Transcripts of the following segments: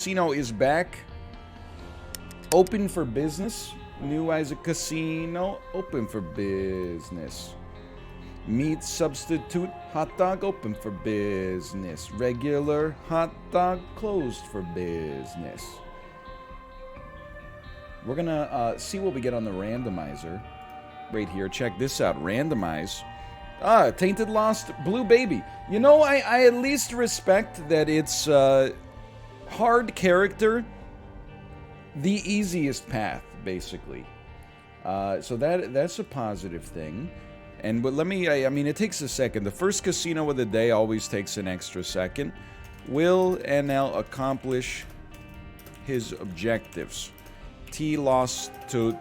Casino is back. Open for business. New as a casino. Open for business. Meat substitute hot dog open for business. Regular hot dog closed for business. We're gonna see what we get on the randomizer. Right here, check this out. Randomize. Tainted Lost, Blue Baby. You know, I at least respect that it's hard character, the easiest path, basically. So that's a positive thing. But let me, I mean, it takes a second. The first casino of the day always takes an extra second. Will NL accomplish his objectives? T lost to...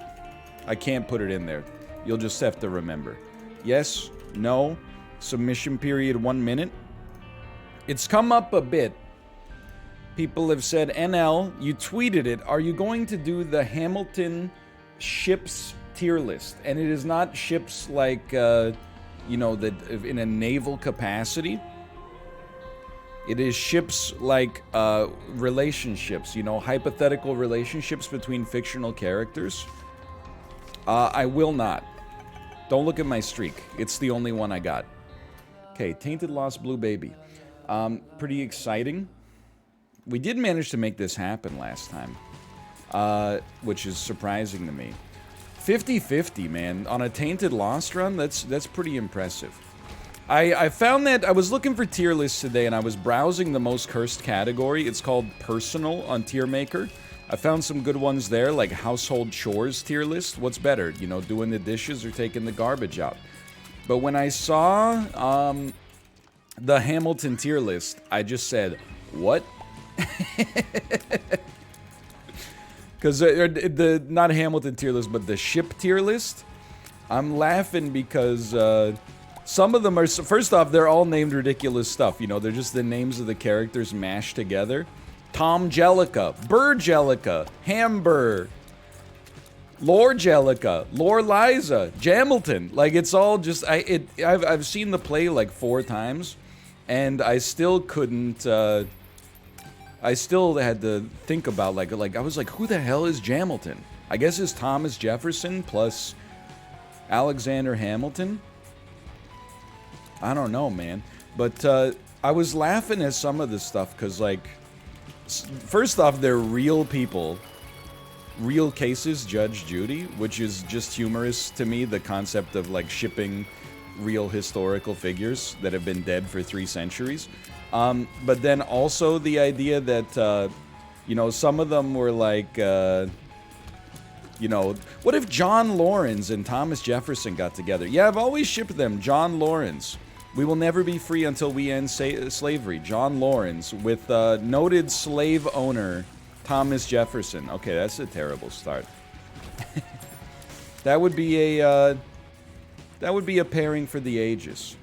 I can't put it in there. You'll just have to remember. Yes, no, submission period 1 minute. It's come up a bit. People have said, NL, you tweeted it. Are you going to do the Hamilton ships tier list? And it is not ships like, you know, that in a naval capacity. It is ships like relationships, you know, hypothetical relationships between fictional characters. I will not. Don't look at my streak. It's the only one I got. Okay, Tainted Lost Blue Baby. Pretty exciting. We did manage to make this happen last time, which is surprising to me. 50-50, man. On a Tainted Lost run, that's pretty impressive. I found that I was looking for tier lists today, and I was browsing the most cursed category. It's called Personal on Tier Maker. I found some good ones there, like Household Chores tier list. What's better, you know, doing the dishes or taking the garbage out? But when I saw the Hamilton tier list, I just said, what? Because not Hamilton tier list, but the ship tier list. I'm laughing because some of them are, first off, they're all named ridiculous stuff. You know, they're just the names of the characters mashed together. Tom Jellica, Burr Jellica, Hamburr, Lore Jellica, Lore Liza, Jamilton. Like, it's all just, I've seen the play like 4 times, and I still couldn't, I still had to think about, like I was like, who the hell is Jamilton? I guess it's Thomas Jefferson plus Alexander Hamilton? I don't know, man. But I was laughing at some of this stuff because, like, first off, they're real people. Real cases, Judge Judy, which is just humorous to me, the concept of, like, shipping real historical figures that have been dead for 3 centuries. But then also the idea that, you know, some of them were like, you know, what if John Lawrence and Thomas Jefferson got together? Yeah, I've always shipped them. John Lawrence. We will never be free until we end slavery. John Lawrence with noted slave owner Thomas Jefferson. Okay, that's a terrible start. That would be a pairing for the ages.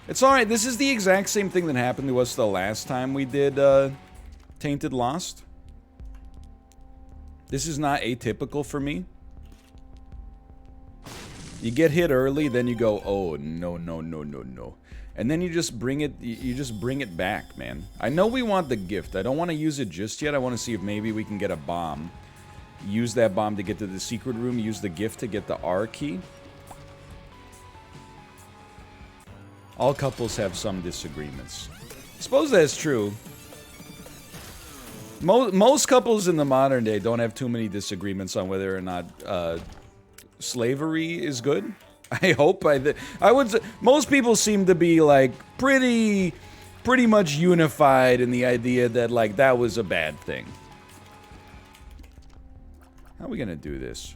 It's alright, this is the exact same thing that happened to us the last time we did Tainted Lost. This is not atypical for me. You get hit early, then you go, oh, no, no, no, no, no. And then you just bring it back, man. I know we want the gift. I don't want to use it just yet. I want to see if maybe we can get a bomb. Use that bomb to get to the secret room. Use the gift to get the R key. All couples have some disagreements. I suppose that's true. Most couples in the modern day don't have too many disagreements on whether or not slavery is good. I hope. I would say most people seem to be like pretty much unified in the idea that like that was a bad thing. How are we gonna do this?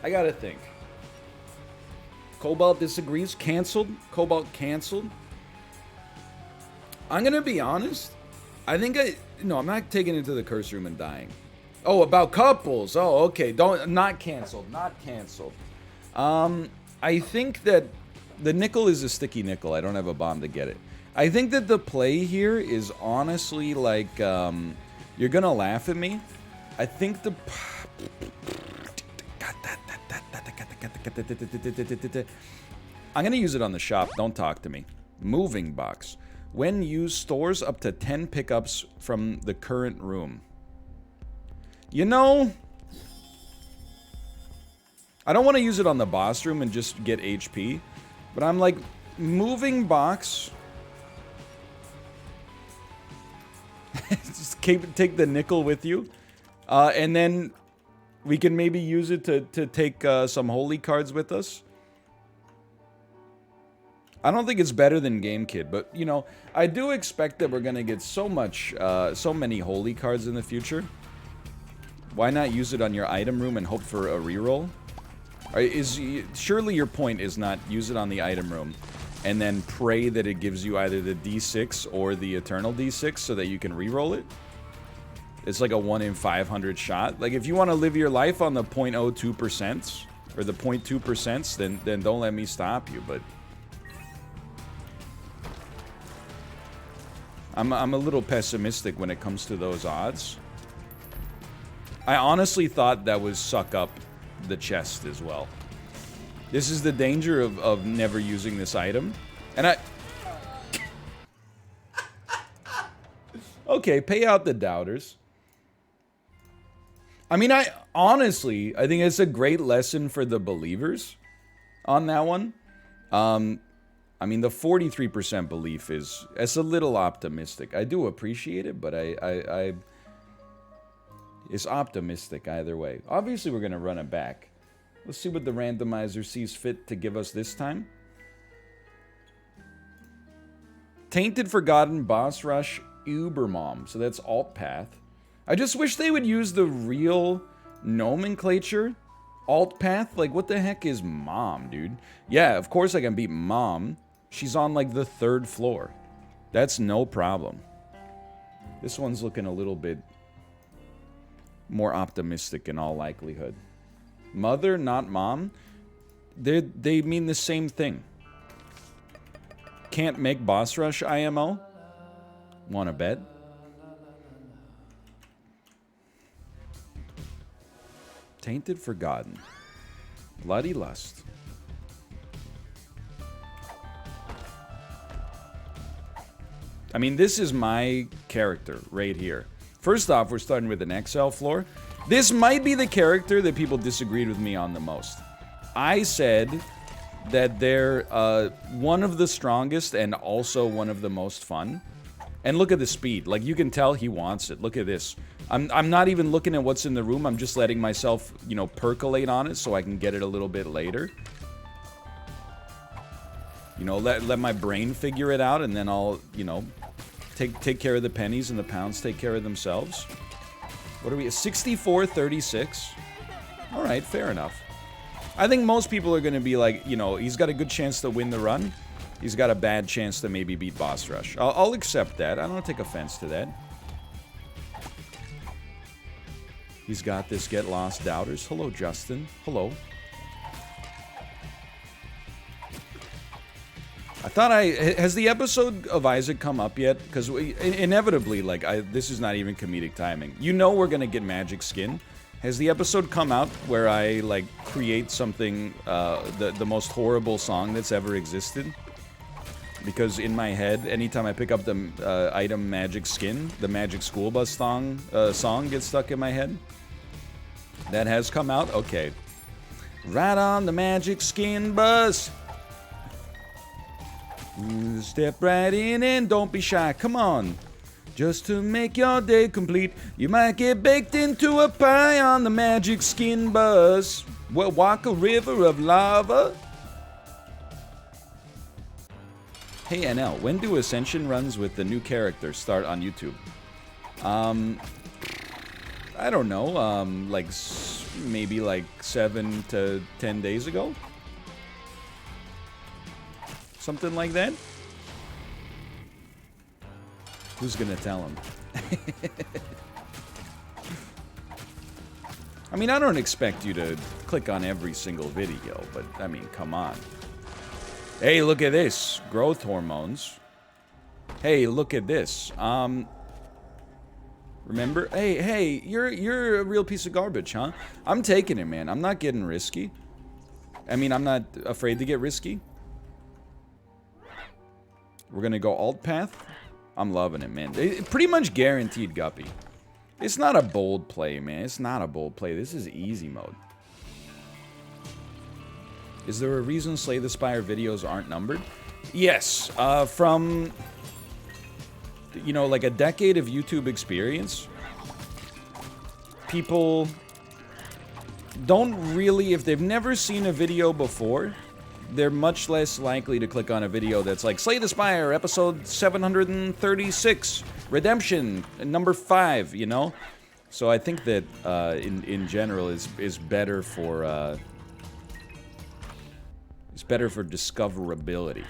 I gotta think. Cobalt disagrees. Cancelled. Cobalt cancelled. I'm gonna be honest. I think no, I'm not taking it to the curse room and dying. Oh, about couples. Oh, okay. Not canceled. Not canceled. I think that the nickel is a sticky nickel. I don't have a bomb to get it. I think that the play here is honestly like, you're gonna laugh at me. I think the I'm gonna use it on the shop. Don't talk to me. Moving box. When used, stores up to 10 pickups from the current room. You know, I don't want to use it on the boss room and just get HP, but I'm like, moving box. Just take the nickel with you, and then we can maybe use it to take some holy cards with us. I don't think it's better than Game Kid, but you know, I do expect that we're gonna get so many holy cards in the future. Why not use it on your item room and hope for a reroll? Surely your point is not use it on the item room and then pray that it gives you either the D6 or the Eternal D6 so that you can reroll it? It's like a 1 in 500 shot. Like, if you want to live your life on the 0.02% or the 0.2%, then don't let me stop you, but I'm a little pessimistic when it comes to those odds. I honestly thought that was suck up the chest as well. This is the danger of never using this item. And okay, pay out the doubters. I mean, honestly, I think it's a great lesson for the believers on that one. I mean, the 43% belief it's a little optimistic. I do appreciate it, but it's optimistic either way. Obviously, we're going to run it back. Let's see what the randomizer sees fit to give us this time. Tainted Forgotten Boss Rush Ubermom. So that's alt path. I just wish they would use the real nomenclature. Alt path? Like, what the heck is mom, dude? Yeah, of course I can beat mom. She's on, like, the 3rd floor. That's no problem. This one's looking a little bit more optimistic in all likelihood. Mother, not mom. They mean the same thing. Can't make boss rush IMO. Wanna bet? Tainted Forgotten. Bloody Lust. I mean, this is my character right here. First off, we're starting with an XL floor. This might be the character that people disagreed with me on the most. I said that they're one of the strongest and also one of the most fun. And look at the speed. Like, you can tell he wants it. Look at this. I'm not even looking at what's in the room. I'm just letting myself, you know, percolate on it so I can get it a little bit later. You know, let my brain figure it out, and then I'll, you know, take care of the pennies and the pounds take care of themselves. What are we, 64-36? All right, fair enough. I think most people are going to be like, you know, he's got a good chance to win the run. He's got a bad chance to maybe beat Boss Rush. I'll accept that. I don't take offense to that. He's got this Get Lost Doubters. Hello, Justin. Hello. I thought has the episode of Isaac come up yet? Because inevitably, like, this is not even comedic timing. You know we're gonna get Magic Skin. Has the episode come out where I, like, create something, the most horrible song that's ever existed? Because in my head, anytime I pick up the item Magic Skin, the Magic School Bus song gets stuck in my head. That has come out? Okay. Right on the Magic Skin Bus. Step right in and don't be shy. Come on. Just to make your day complete, you might get baked into a pie on the Magic Skin Bus. Walk a river of lava. Hey NL, when do Ascension runs with the new character start on YouTube? I don't know. Like maybe like 7 to 10 days ago. Something like that? Who's gonna tell him? I mean, I don't expect you to click on every single video, but I mean, come on. Hey, look at this. Growth hormones. Hey, look at this. Remember? Hey, you're a real piece of garbage, huh? I'm taking it, man. I'm not getting risky. I mean, I'm not afraid to get risky. We're gonna go alt path. I'm loving it, man. Pretty much guaranteed guppy. It's not a bold play, man. It's not a bold play. This is easy mode. Is there a reason Slay the Spire videos aren't numbered? Yes. From, you know, like a decade of YouTube experience, people don't really, if they've never seen a video before, they're much less likely to click on a video that's like, Slay the Spire, episode 736, Redemption, number 5, you know? So I think that, in general, is better for, it's better for discoverability.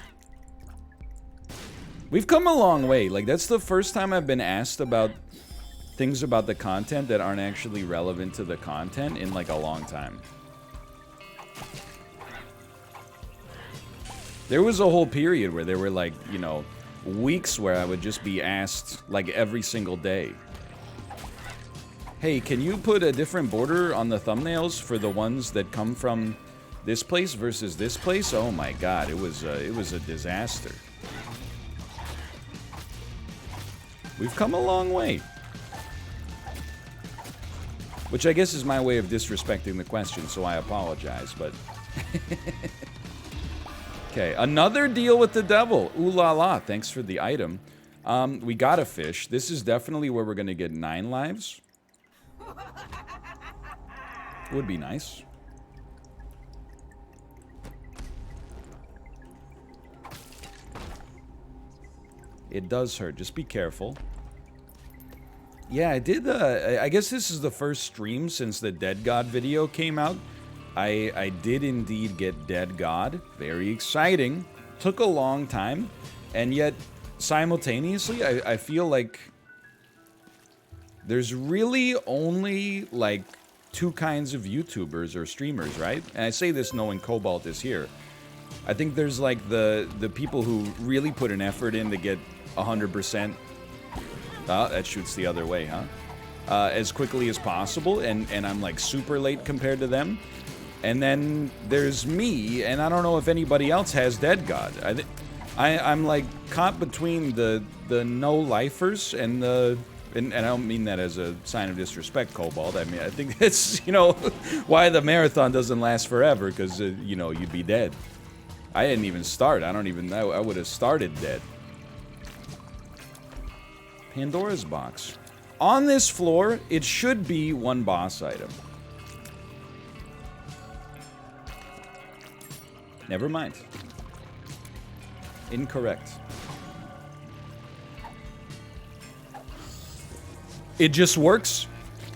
We've come a long way. Like, that's the first time I've been asked about things about the content that aren't actually relevant to the content in, like, a long time. There was a whole period where there were, like, you know, weeks where I would just be asked, like, every single day, hey, can you put a different border on the thumbnails for the ones that come from this place versus this place? Oh my god, it was a disaster. We've come a long way. Which I guess is my way of disrespecting the question, so I apologize, but... Okay, another deal with the devil. Ooh la la, thanks for the item. We got a fish. This is definitely where we're gonna get 9 lives. Would be nice. It does hurt. Just be careful. Yeah, I did, I guess this is the first stream since the Dead God video came out. I did indeed get Dead God. Very exciting. Took a long time. And yet, simultaneously, I feel like there's really only, like, 2 kinds of YouTubers or streamers, right? And I say this knowing Cobalt is here. I think there's, like, the people who really put an effort in to get 100%. That shoots the other way, huh? As quickly as possible, and I'm, like, super late compared to them. And then there's me, and I don't know if anybody else has Dead God. I'm, like, caught between the no-lifers and the... And I don't mean that as a sign of disrespect, Cobalt. I mean, I think that's, you know, why the marathon doesn't last forever, because, you know, you'd be dead. I didn't even start. I don't even know. I would have started dead. Pandora's box. On this floor, it should be 1 boss item. Never mind. Incorrect. It just works.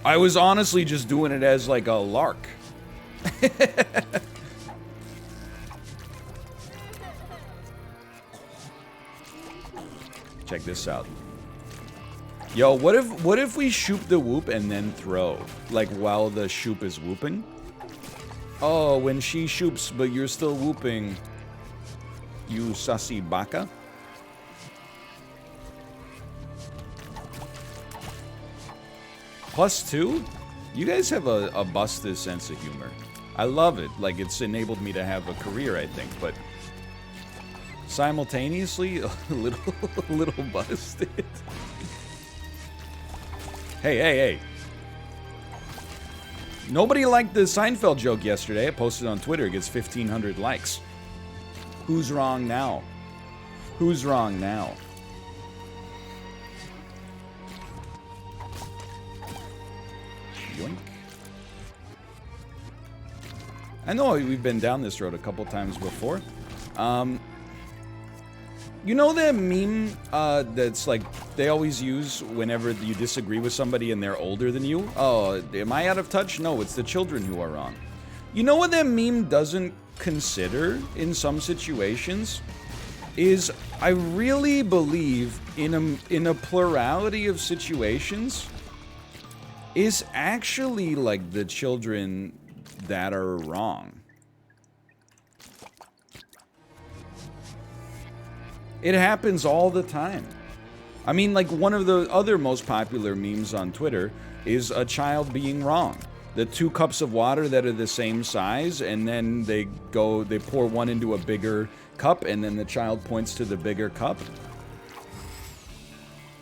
I was honestly just doing it as like a lark. Check this out. Yo, what if we shoop the whoop and then throw? Like while the shoop is whooping? Oh, when she shoops but you're still whooping, you sussy baka? +2? You guys have a busted sense of humor. I love it. Like, it's enabled me to have a career, I think, but simultaneously, a little busted. Hey. Nobody liked the Seinfeld joke yesterday. I posted on Twitter. It gets 1,500 likes. Who's wrong now? Who's wrong now? Yoink. I know we've been down this road a couple times before. You know that meme that's like they always use whenever you disagree with somebody and they're older than you? Oh, am I out of touch? No, it's the children who are wrong. You know what that meme doesn't consider in some situations? Is I really believe in a plurality of situations is actually like the children that are wrong. It happens all the time. I mean, like, one of the other most popular memes on Twitter is a child being wrong. the 2 cups of water that are the same size, and then they pour one into a bigger cup, and then the child points to the bigger cup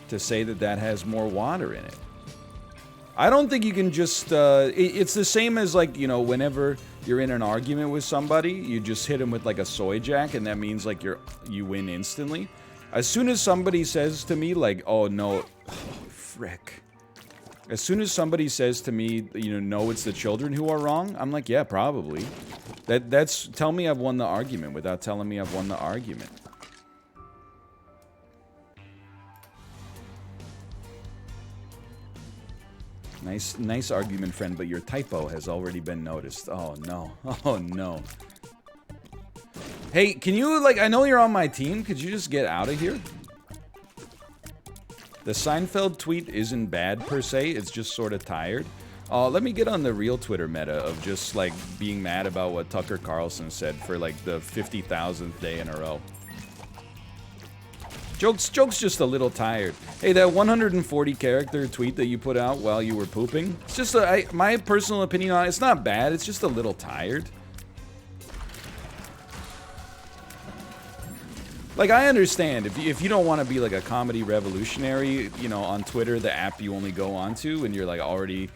to say that that has more water in it. I don't think you can just, it's the same as, like, you know, whenever you're in an argument with somebody, you just hit them with, like, a soy jack, and that means, like, you win instantly. As soon as somebody says to me, like, oh, no, oh, frick. As soon as somebody says to me, you know, no, it's the children who are wrong, I'm like, yeah, probably. That's, tell me I've won the argument without telling me I've won the argument. Nice argument, friend, but your typo has already been noticed. Oh, no. Oh, no. Hey, can you, like, I know you're on my team. Could you just get out of here? The Seinfeld tweet isn't bad, per se. It's just sort of tired. Let me get on the real Twitter meta of just, like, being mad about what Tucker Carlson said for, like, the 50,000th day in a row. Joke's just a little tired. Hey, that 140 character tweet that you put out while you were pooping, it's just my personal opinion on it, it's not bad, it's just a little tired. Like, I understand, if you don't want to be, like, a comedy revolutionary, you know, on Twitter, the app you only go onto, and you're, like, already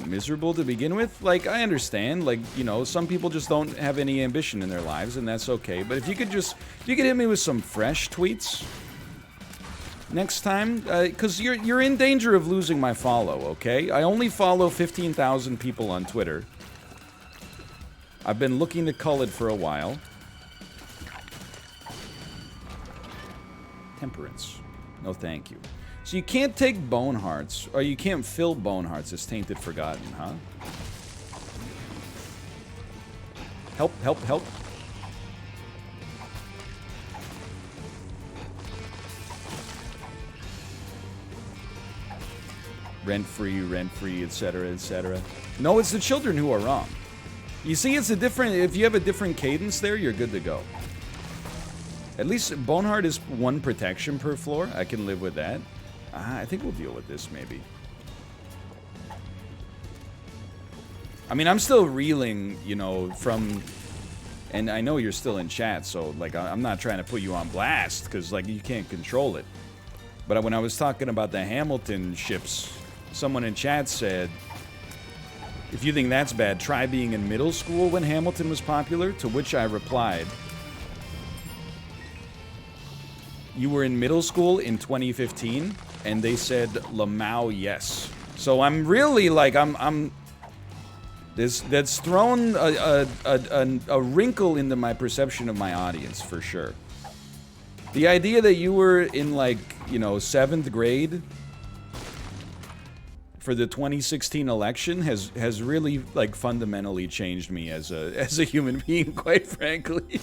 miserable to begin with, like, I understand, like, you know, some people just don't have any ambition in their lives, and that's okay, but if you could hit me with some fresh tweets next time, because you're in danger of losing my follow, okay? I only follow 15,000 people on Twitter. I've been looking to cull it for a while. Temperance. No thank you. So you can't take bone hearts, or you can't fill bone hearts as tainted forgotten, huh? Help, help, help. Rent-free, etc., etc. No, it's the children who are wrong. You see, it's a different, if you have a different cadence there, you're good to go. At least Boneheart is 1 protection per floor. I can live with that. I think we'll deal with this, maybe. I mean, I'm still reeling, you know, from... And I know you're still in chat, so, like, I'm not trying to put you on blast, because, like, you can't control it. But when I was talking about the Hamilton ships, someone in chat said, if you think that's bad, try being in middle school when Hamilton was popular, to which I replied, you were in middle school in 2015, and they said, Lamau, yes. So I'm really, like, that's thrown a wrinkle into my perception of my audience, for sure. The idea that you were in, like, you know, 7th grade for the 2016 election has really, like, fundamentally changed me as a human being, quite frankly.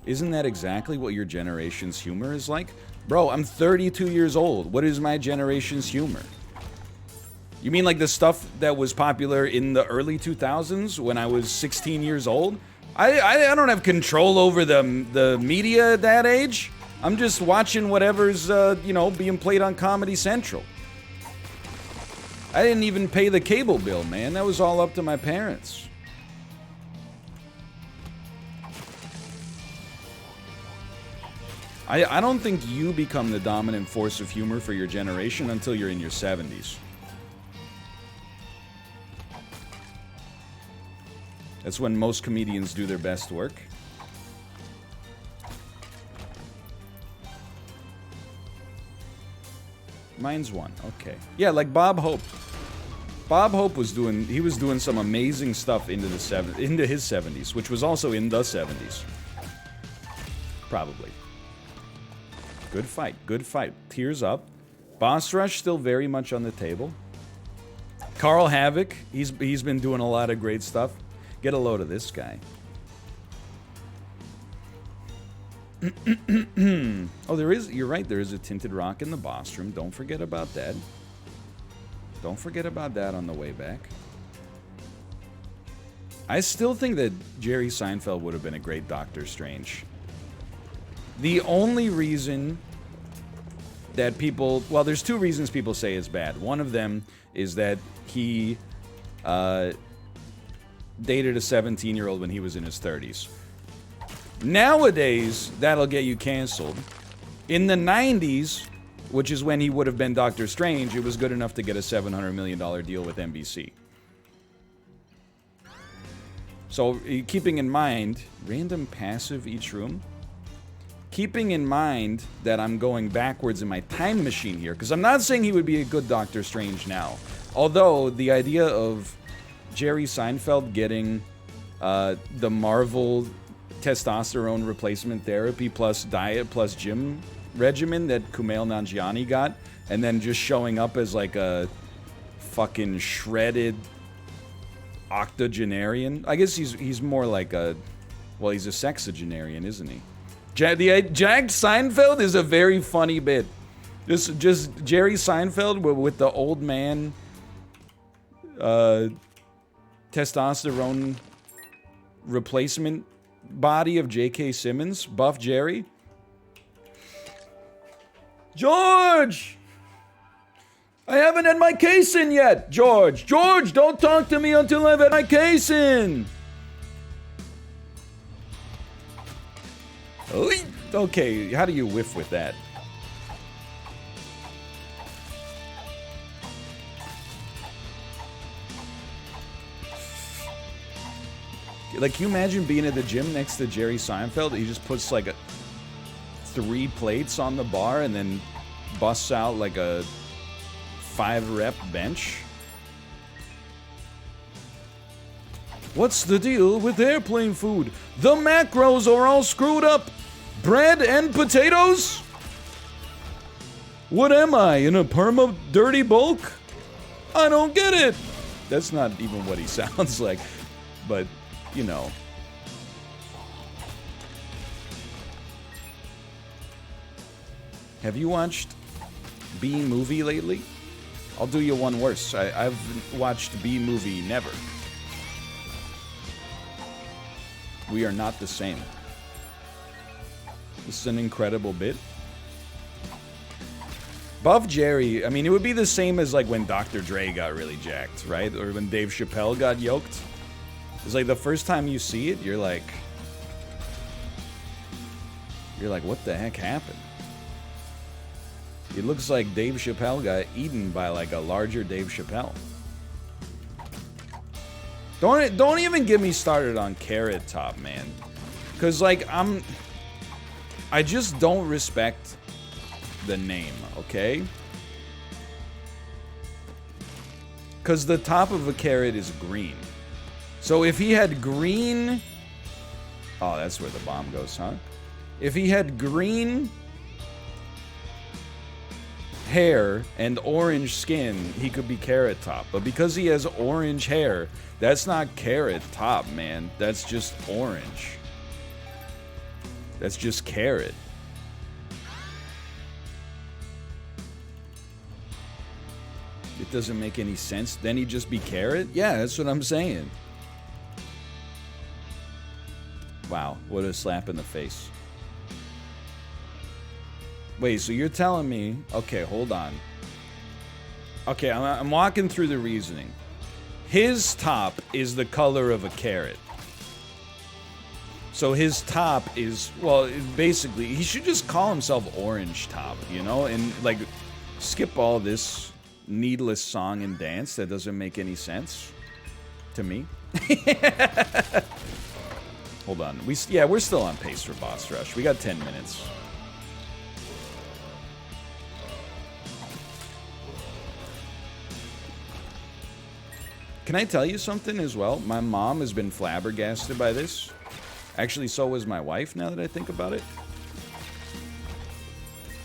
Isn't that exactly what your generation's humor is like? Bro, I'm 32 years old. What is my generation's humor? You mean like the stuff that was popular in the early 2000s when I was 16 years old? I don't have control over the media at that age. I'm just watching whatever's, you know, being played on Comedy Central. I didn't even pay the cable bill, man. That was all up to my parents. I don't think you become the dominant force of humor for your generation until you're in your 70s. That's when most comedians do their best work. Mine's 1, okay. Yeah, like Bob Hope. Bob Hope was doing some amazing stuff into his 70s, which was also in the 70s. Probably. Good fight, good fight. Tears up. Boss Rush still very much on the table. Carl Havoc, he's been doing a lot of great stuff. Get a load of this guy. Oh, you're right, there is a Tinted Rock in the boss room. Don't forget about that. Don't forget about that on the way back. I still think that Jerry Seinfeld would have been a great Doctor Strange. The only reason that people... Well, there's two reasons people say it's bad. One of them is that he dated a 17-year-old when he was in his 30s. Nowadays, that'll get you canceled. In the 90s, which is when he would have been Doctor Strange, it was good enough to get a $700 million deal with NBC. So, keeping in mind, random passive each room. Keeping in mind that I'm going backwards in my time machine here, because I'm not saying he would be a good Doctor Strange now. Although, the idea of Jerry Seinfeld getting the Marvel testosterone replacement therapy plus diet plus gym regimen that Kumail Nanjiani got, and then just showing up as like a fucking shredded octogenarian. I guess he's more like a... Well, he's a sexagenarian, isn't he? Jagged Seinfeld is a very funny bit. Just Jerry Seinfeld with the old man testosterone replacement body of J.K. Simmons, buff Jerry. George! I haven't had my case in yet, George! George, don't talk to me until I've had my case in! Okay, how do you whiff with that? Like, can you imagine being at the gym next to Jerry Seinfeld? He just puts like 3 plates on the bar and then busts out like a 5-rep bench. What's the deal with airplane food? The macros are all screwed up. Bread and potatoes? What am I, in a perma dirty bulk? I don't get it. That's not even what he sounds like, but you know. Have you watched B-Movie lately? I'll do you one worse. I've watched B-Movie never. We are not the same. This is an incredible bit. Buff Jerry, I mean, it would be the same as like when Dr. Dre got really jacked, right? Or when Dave Chappelle got yoked. It's like the first time you see it, you're like, what the heck happened? It looks like Dave Chappelle got eaten by like a larger Dave Chappelle. Don't even get me started on Carrot Top, man. Cause like I just don't respect the name, okay? Cause the top of a carrot is green. So if he had green... Oh, that's where the bomb goes, huh? If he had green hair and orange skin, he could be Carrot Top. But because he has orange hair, that's not Carrot Top, man. That's just orange. That's just carrot. It doesn't make any sense. Then he'd just be carrot? Yeah, that's what I'm saying. Wow, what a slap in the face. Wait, so you're telling me... Okay, hold on. Okay, I'm walking through the reasoning. His top is the color of a carrot. So his top is... Well, basically, he should just call himself Orange Top, you know? And, like, skip all this needless song and dance that doesn't make any sense to me. Hold on. We're still on pace for Boss Rush. We got 10 minutes. Can I tell you something as well? My mom has been flabbergasted by this. Actually, so was my wife, now that I think about it.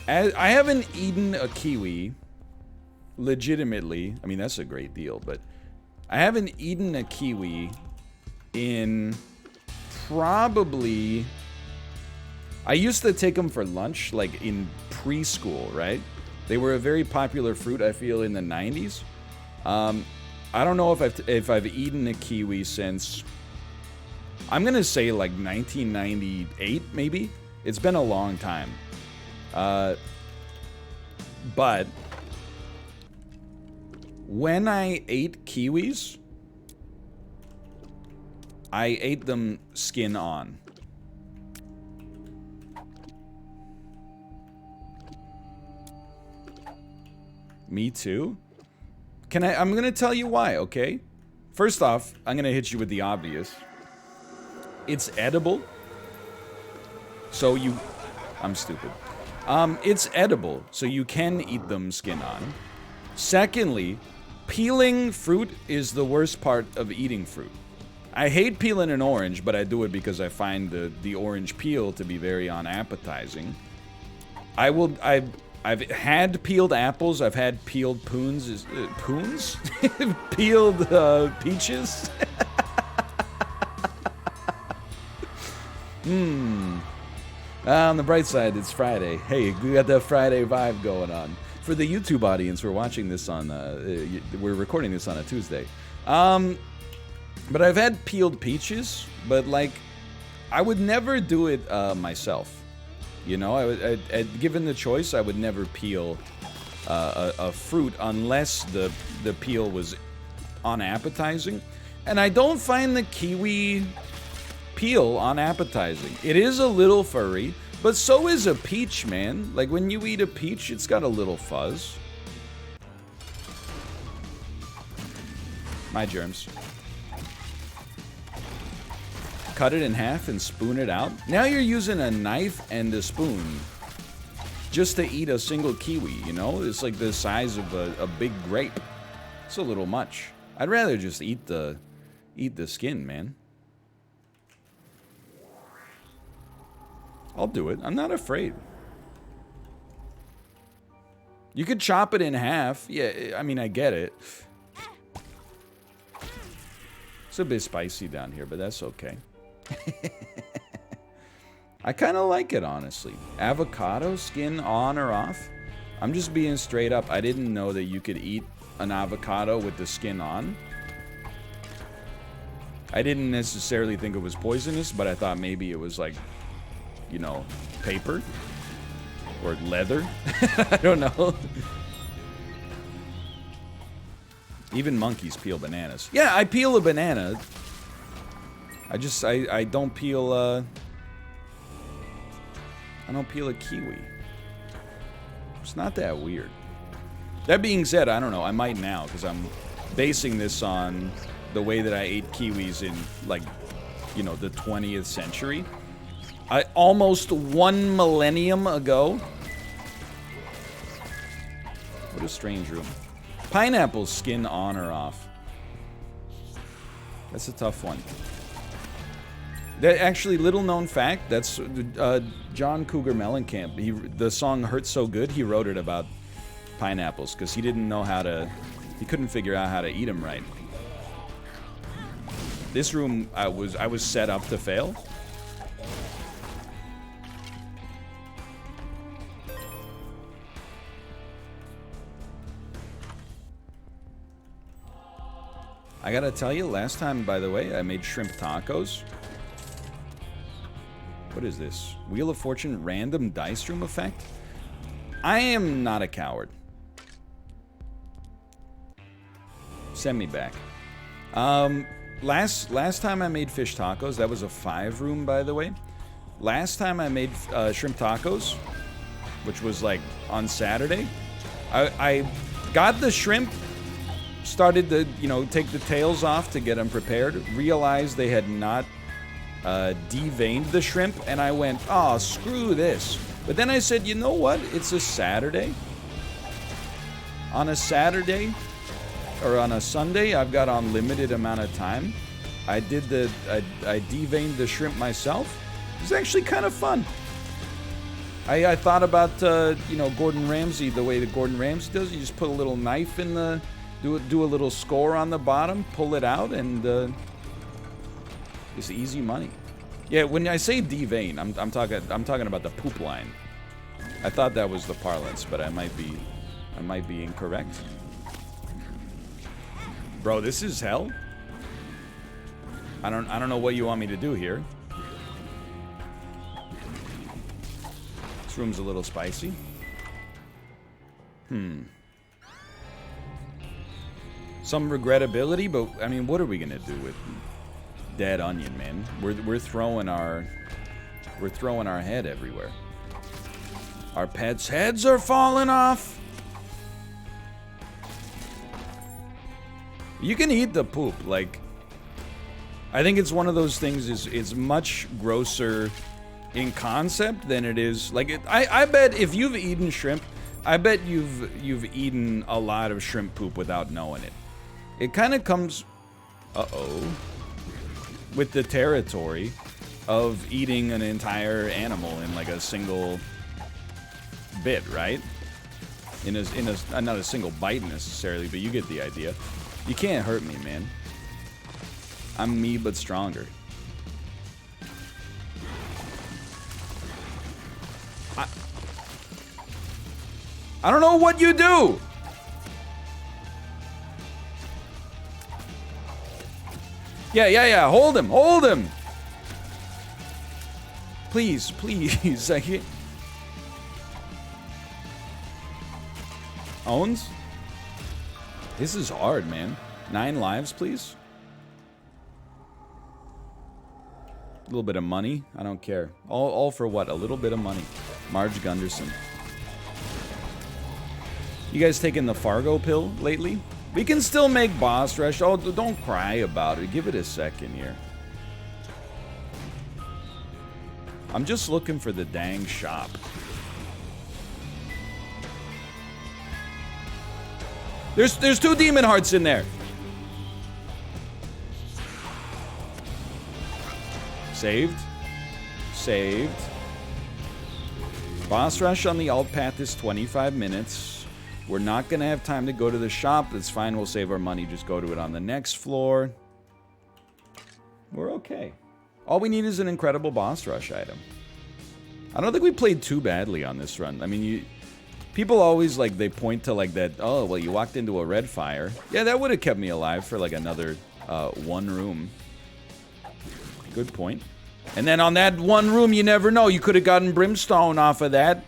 I haven't eaten a kiwi, legitimately. I mean, that's a great deal, but I haven't eaten a kiwi in probably... I used to take them for lunch, like in preschool, right? They were a very popular fruit, I feel, in the 90s. I don't know if I've eaten a kiwi since... I'm gonna say like 1998, maybe? It's been a long time. But when I ate kiwis, I ate them skin on. Me too? I'm gonna tell you why, okay? First off, I'm gonna hit you with the obvious. It's edible. So I'm stupid. It's edible, so you can eat them skin on. Secondly, peeling fruit is the worst part of eating fruit. I hate peeling an orange, but I do it because I find the orange peel to be very unappetizing. I've had peeled apples. I've had peeled poons. Poons? Peeled peaches? On the bright side, it's Friday. Hey, we got that Friday vibe going on. For the YouTube audience, we're watching this on, we're recording this on a Tuesday. But I've had peeled peaches, but like, I would never do it myself. You know, given the choice, I would never peel a fruit unless the peel was unappetizing. And I don't find the kiwi peel unappetizing. It is a little furry, but so is a peach, man. Like when you eat a peach, it's got a little fuzz. My germs. Cut it in half and spoon it out. Now you're using a knife and a spoon just to eat a single kiwi, you know? It's like the size of a big grape. It's a little much. I'd rather just eat the skin, man. I'll do it. I'm not afraid. You could chop it in half. Yeah, I mean, I get it. It's a bit spicy down here, but that's okay. I kind of like it, honestly. Avocado skin on or off? I'm just being straight up. I didn't know that you could eat an avocado with the skin on. I didn't necessarily think it was poisonous, but I thought maybe it was like, you know, paper or leather. I don't know. Even monkeys peel bananas. Yeah, I peel a banana. I don't peel I don't peel a kiwi. It's not that weird. That being said, I don't know, I might now, because I'm basing this on the way that I ate kiwis in, like, you know, the 20th century. Almost 1 millennium ago. What a strange room. Pineapple skin on or off? That's a tough one. That actually, little known fact, that's John Cougar Mellencamp. The song Hurts So Good, he wrote it about pineapples because he didn't know how to, he couldn't figure out how to eat them right. This room, I was set up to fail. I gotta tell you, last time, by the way, I made shrimp tacos. What is this? Wheel of Fortune random dice room effect? I am not a coward. Send me back. Last time I made fish tacos, that was a 5 room, by the way. Last time I made shrimp tacos, which was like on Saturday, I got the shrimp, started to, you know, take the tails off to get them prepared, realized they had not deveined the shrimp, and I went, oh, screw this. But then I said, you know what? It's a Saturday. On a Saturday, or on a Sunday, I've got unlimited amount of time. I deveined the shrimp myself. It was actually kind of fun. I thought about, you know, Gordon Ramsay, the way that Gordon Ramsay does. You just put a little knife in the, do a little score on the bottom, pull it out, and it's easy money. Yeah, when I say devein, I'm talking about the poop line. I thought that was the parlance, but I might be incorrect. Bro, this is hell. I don't know what you want me to do here. This room's a little spicy. Some regrettability, but I mean, what are we gonna do with dead onion, man? We're throwing our head everywhere. Our pets' heads are falling off. You can eat the poop, like. I think it's one of those things. Is much grosser in concept than it is. Like, I bet if you've eaten shrimp, I bet you've eaten a lot of shrimp poop without knowing it. It kind of comes, with the territory of eating an entire animal in like a single bit, right? In a not a single bite necessarily, but you get the idea. You can't hurt me, man. I'm me, but stronger. I don't know what you do! Yeah. Hold him! Please. I can't. Owns? This is hard, man. 9 lives, please. A little bit of money. I don't care. All for what? A little bit of money. Marge Gunderson. You guys taking the Fargo pill lately? We can still make boss rush. Oh, don't cry about it. Give it a second here. I'm just looking for the dang shop. There's 2 demon hearts in there. Saved. Boss rush on the alt path is 25 minutes. We're not gonna have time to go to the shop. That's fine. We'll save our money. Just go to it on the next floor. We're okay. All we need is an incredible boss rush item. I don't think we played too badly on this run. I mean, people always, like, they point to, like, that, oh, well, you walked into a red fire. Yeah, that would have kept me alive for, like, another 1 room. Good point. And then on that 1 room, you never know. You could have gotten brimstone off of that.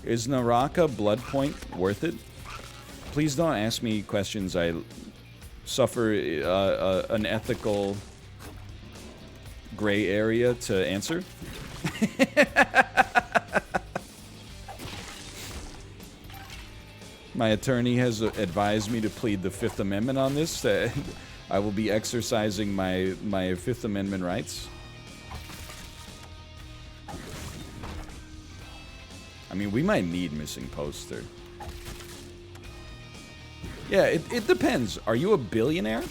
Is Naraka Blood Point worth it? Please don't ask me questions I suffer an ethical gray area to answer. My attorney has advised me to plead the Fifth Amendment on this. I will be exercising my Fifth Amendment rights. I mean, we might need missing poster. Yeah, it depends. Are you a billionaire?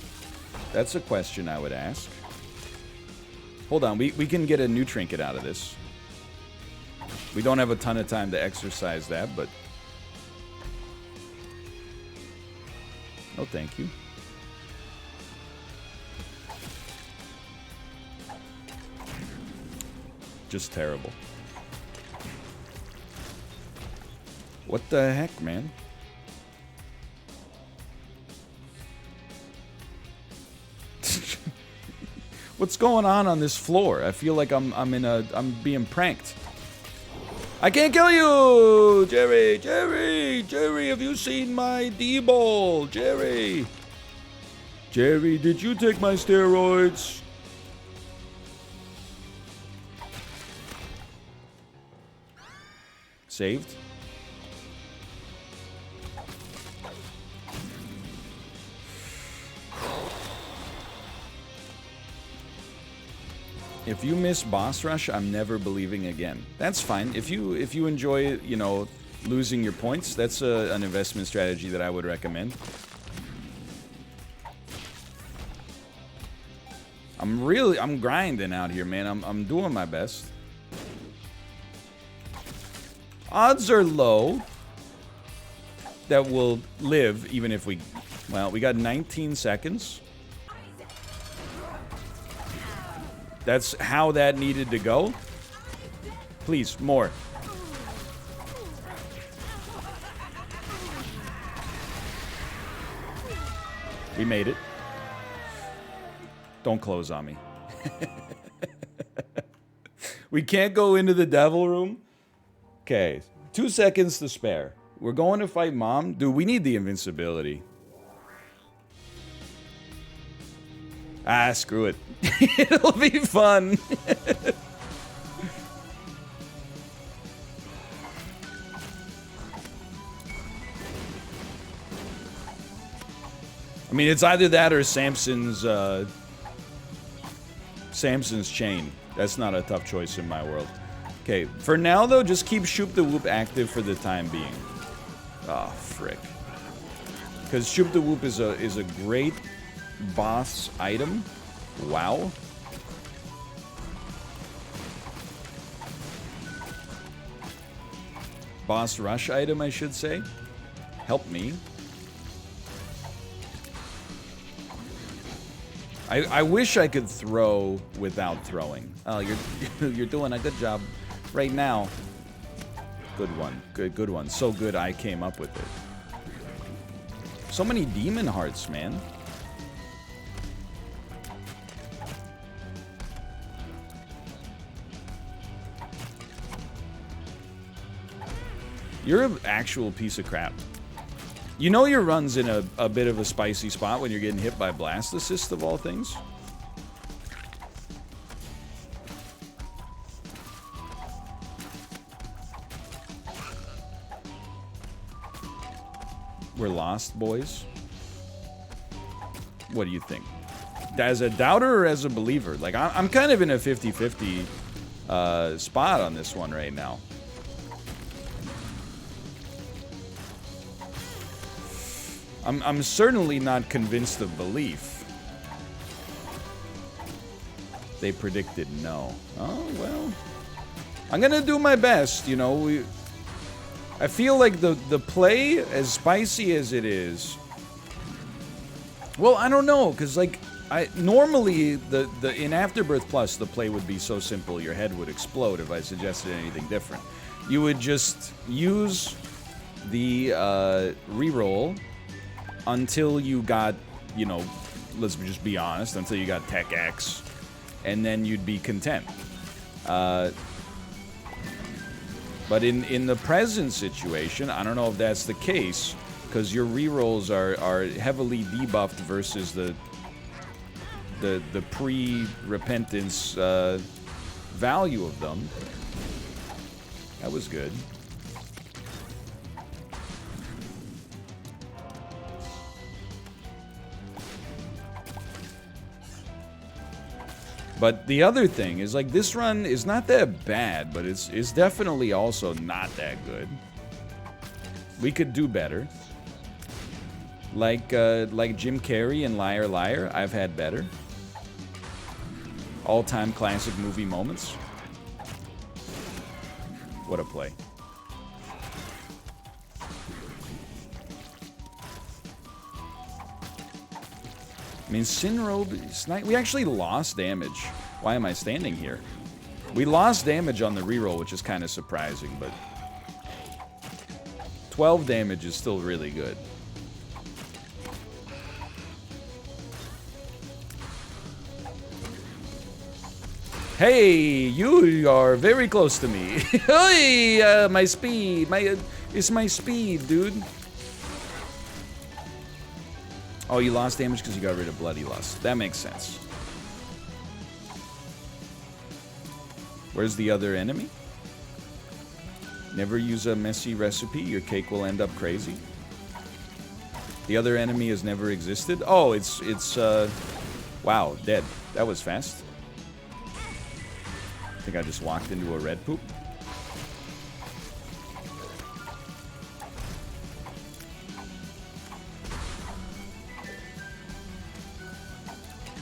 That's a question I would ask. Hold on, we can get a new trinket out of this. We don't have a ton of time to exercise that, but... No, thank you. Just terrible. What the heck, man? What's going on this floor? I feel like I'm being pranked. I can't kill you! Jerry, have you seen my D-ball? Jerry, did you take my steroids? Saved? If you miss boss rush, I'm never believing again. That's fine. If you enjoy, you know, losing your points, that's an investment strategy that I would recommend. I'm grinding out here, man. I'm doing my best. Odds are low that we'll live, even if we... Well, we got 19 seconds. That's how that needed to go. Please, more. We made it. Don't close on me. We can't go into the devil room? Okay, 2 seconds to spare. We're going to fight Mom. Dude, we need the invincibility. Ah, screw it. It'll be fun. I mean, it's either that or Samson's chain. That's not a tough choice in my world. Okay, for now though, just keep Shoop the Whoop active for the time being. Ah, frick. Because Shoop the Whoop is a great boss item. Wow. Boss rush item, I should say. Help me. I wish I could throw without throwing. Oh, you're doing a good job right now. Good one. Good one. So good I came up with it. So many demon hearts, man. You're an actual piece of crap. You know your run's in a bit of a spicy spot when you're getting hit by Blast Assist of all things? We're lost, boys. What do you think? As a doubter or as a believer? Like, I'm kind of in a 50-50 spot on this one right now. I'm certainly not convinced of belief. They predicted no. Oh, well. I'm gonna do my best, you know. I feel like the play, as spicy as it is... Well, I don't know, because, like, normally, in Afterbirth Plus, the play would be so simple, your head would explode if I suggested anything different. You would just use the reroll until you got, you know, let's just be honest, until you got Tech X, and then you'd be content. But in the present situation, I don't know if that's the case, because your rerolls are heavily debuffed versus the pre-repentance value of them. That was good. But the other thing is, like, this run is not that bad, but it's definitely also not that good. We could do better. Like Jim Carrey and Liar Liar, I've had better. All-time classic movie moments. What a play. I mean, Sinrobe, we actually lost damage. Why am I standing here? We lost damage on the reroll, which is kind of surprising, but 12 damage is still really good. Hey, you are very close to me. Hey, my speed, it's my speed, dude. Oh, you lost damage because you got rid of Bloody Lust. That makes sense. Where's the other enemy? Never use a messy recipe. Your cake will end up crazy. The other enemy has never existed. Oh, it's wow, dead. That was fast. I think I just walked into a red poop.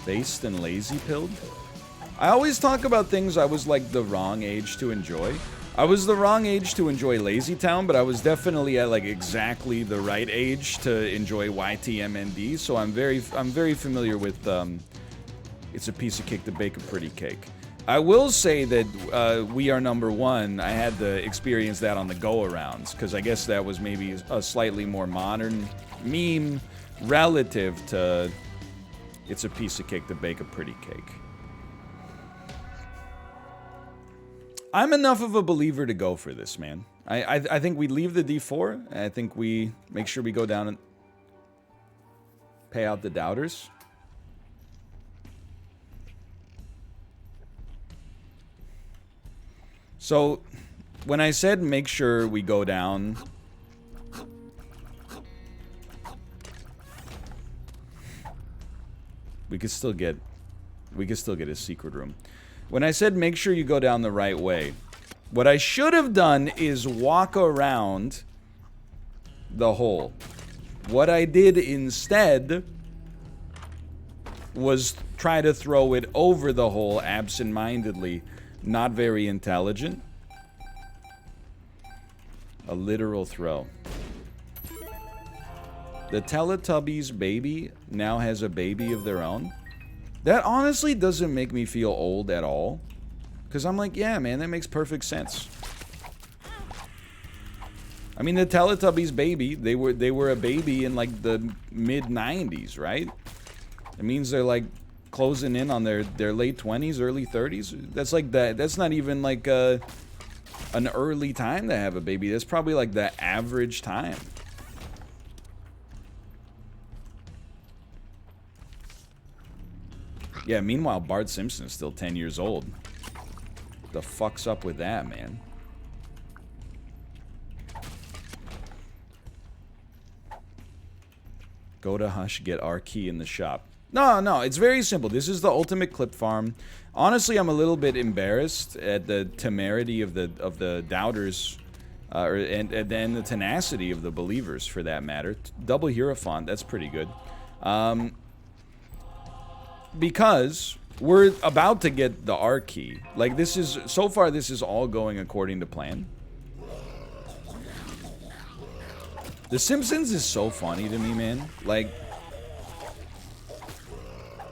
Based and lazy pilled. I always talk about things I was like the wrong age to enjoy. I was the wrong age to enjoy LazyTown, but I was definitely at like exactly the right age to enjoy YTMND. So I'm very familiar with it's a piece of cake to bake a pretty cake. I will say that We Are Number One, I had to experience that on the go-arounds, because I guess that was maybe a slightly more modern meme relative to It's a piece of cake to bake a pretty cake. I'm enough of a believer to go for this, man. I think we leave the D4. I think we make sure we go down and pay out the doubters. So, when I said make sure we go down, we could still get a secret room. When I said make sure you go down the right way, what I should have done is walk around the hole. What I did instead was try to throw it over the hole absent-mindedly. Not very intelligent. A literal throw. The Teletubbies baby now has a baby of their own. That honestly doesn't make me feel old at all. Because I'm like, yeah, man, that makes perfect sense. I mean, the Teletubbies baby, they were a baby in like the mid-90s, right? It means they're like closing in on their late 20s, early 30s. That's like that. That's not even like an early time to have a baby. That's probably like the average time. Yeah, meanwhile, Bart Simpson is still 10 years old. The fuck's up with that, man? Go to Hush, get our key in the shop. No, it's very simple. This is the ultimate clip farm. Honestly, I'm a little bit embarrassed at the temerity of the doubters, and then the tenacity of the believers, for that matter. Double Hierophant, that's pretty good. Because we're about to get the R key. Like, this is, so far, this is all going according to plan. The Simpsons is so funny to me, man. Like,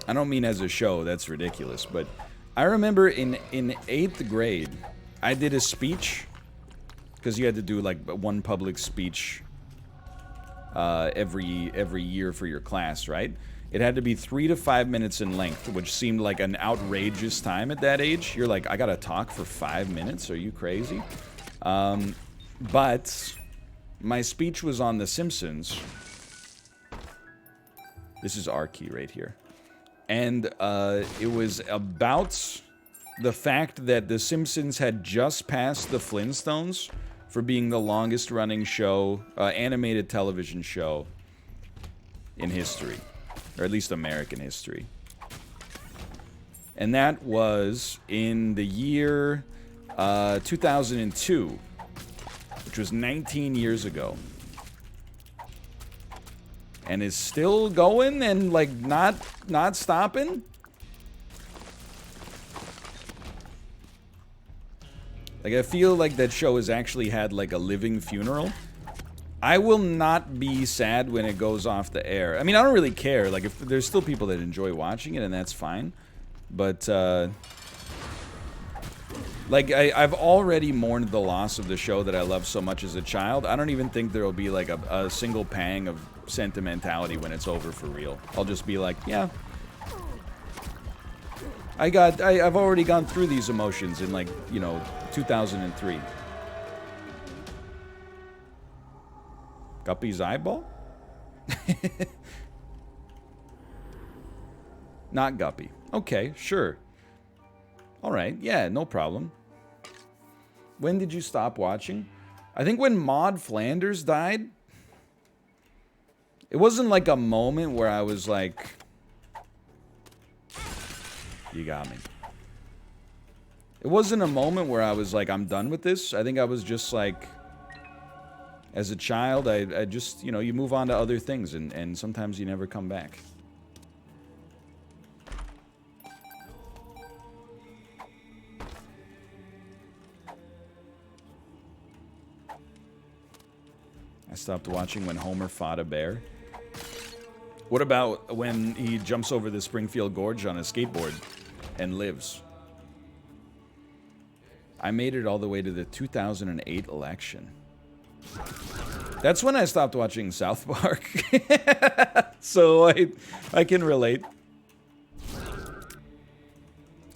I don't mean as a show, that's ridiculous, but I remember in 8th grade, I did a speech, because you had to do, like, one public speech every year for your class, right? It had to be 3 to 5 minutes in length, which seemed like an outrageous time at that age. You're like, I gotta talk for 5 minutes? Are you crazy? But my speech was on The Simpsons. This is our key right here. And it was about the fact that The Simpsons had just passed the Flintstones for being the longest running show, animated television show in history. Or at least American history. And that was in the year 2002, which was 19 years ago. And is still going and like not stopping. Like, I feel like that show has actually had like a living funeral. I will not be sad when it goes off the air. I mean, I don't really care. Like, if there's still people that enjoy watching it, and that's fine. But, like, I've already mourned the loss of the show that I loved so much as a child. I don't even think there will be, like, a single pang of sentimentality when it's over for real. I'll just be like, yeah. I've already gone through these emotions in, like, you know, 2003. Guppy's eyeball? Not Guppy. Okay, sure. Alright, yeah, no problem. When did you stop watching? I think when Maud Flanders died. It wasn't like a moment where I was like, you got me. It wasn't a moment where I was like, I'm done with this. I think I was just like, as a child, I just, you know, you move on to other things, and sometimes you never come back. I stopped watching when Homer fought a bear. What about when he jumps over the Springfield Gorge on a skateboard and lives? I made it all the way to the 2008 election. That's when I stopped watching South Park. So I can relate.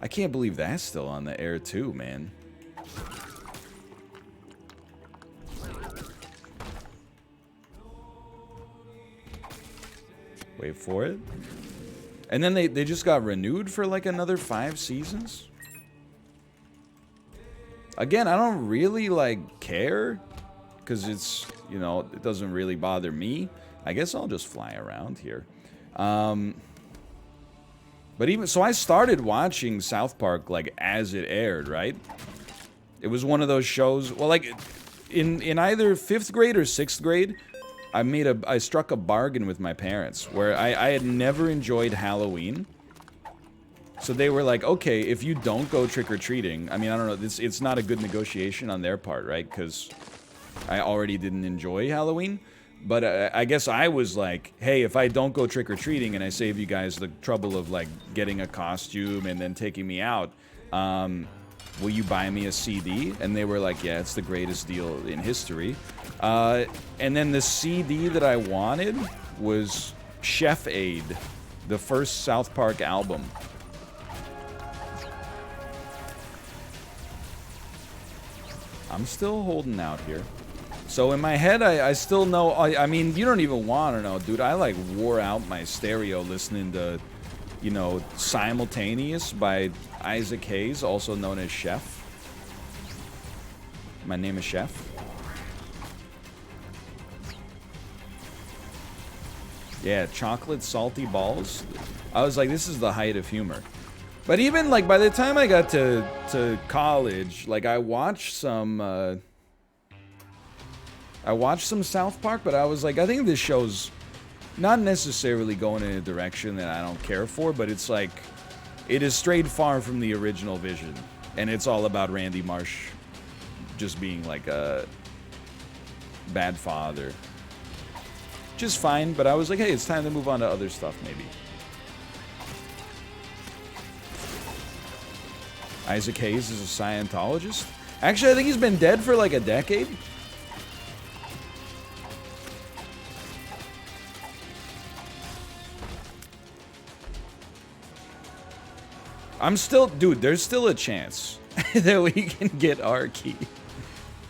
I can't believe that's still on the air too, man. Wait for it. And then they just got renewed for like another 5 seasons? Again, I don't really like care, because it's, you know, it doesn't really bother me. I guess I'll just fly around here. But even so, I started watching South Park like as it aired, right? It was one of those shows. Well, like in either 5th grade or 6th grade, I struck a bargain with my parents where I had never enjoyed Halloween. So they were like, okay, if you don't go trick-or-treating, I mean, I don't know, it's not a good negotiation on their part, right? Because I already didn't enjoy Halloween. But I guess I was like, hey, if I don't go trick-or-treating and I save you guys the trouble of, like, getting a costume and then taking me out, will you buy me a CD? And they were like, yeah, it's the greatest deal in history. And then the CD that I wanted was Chef Aid, the first South Park album. I'm still holding out here. So in my head, I still know, I mean, you don't even want to know, dude. I, like, wore out my stereo listening to, you know, Simultaneous by Isaac Hayes, also known as Chef. My name is Chef. Yeah, chocolate salty balls. I was like, this is the height of humor. But even, like, by the time I got to college, like, I watched some South Park, but I was like, I think this show's not necessarily going in a direction that I don't care for, but it's like, it has strayed far from the original vision. And it's all about Randy Marsh just being like a bad father. Just fine, but I was like, hey, it's time to move on to other stuff, maybe. Isaac Hayes is a Scientologist? Actually, I think he's been dead for like a decade. I'm still, dude, there's still a chance that we can get our key.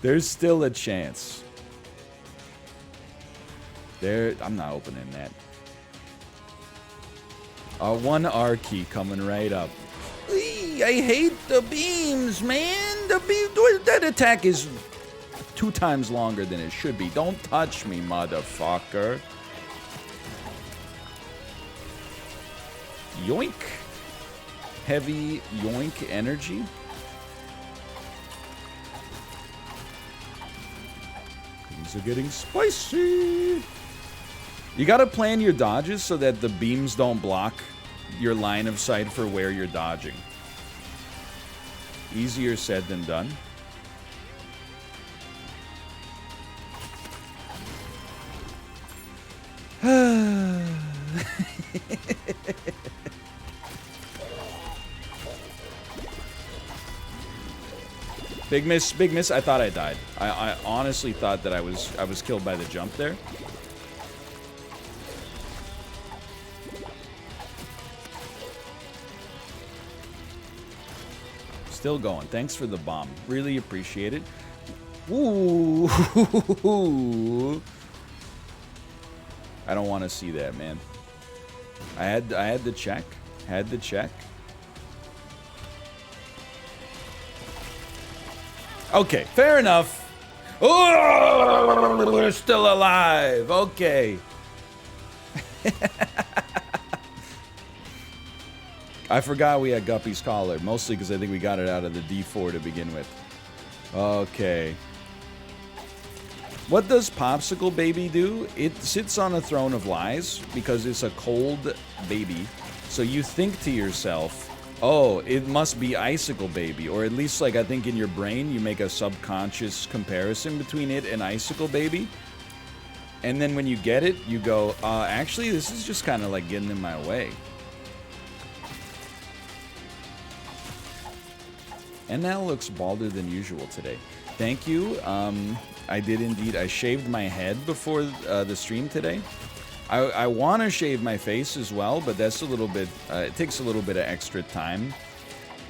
There's still a chance. I'm not opening that. One R key coming right up. I hate the beams, man. That attack is 2 times longer than it should be. Don't touch me, motherfucker. Yoink. Heavy yoink energy. Things are getting spicy. You gotta plan your dodges so that the beams don't block your line of sight for where you're dodging. Easier said than done. Big miss, big miss. I thought I died. I honestly thought that I was killed by the jump there. Still going. Thanks for the bomb. Really appreciate it. Ooh. I don't want to see that, man. I had to check. Had to check. Okay, fair enough. Oh, we're still alive. Okay. I forgot we had Guppy's collar, mostly because I think we got it out of the D4 to begin with. Okay. What does Popsicle Baby do? It sits on a throne of lies because it's a cold baby. So you think to yourself, oh, it must be Icicle Baby. Or at least, like, I think in your brain, you make a subconscious comparison between it and Icicle Baby. And then when you get it, you go, actually, this is just kind of like getting in my way. And now looks balder than usual today. Thank you. I did indeed. I shaved my head before the stream today. I want to shave my face as well, but that's a little bit... it takes a little bit of extra time.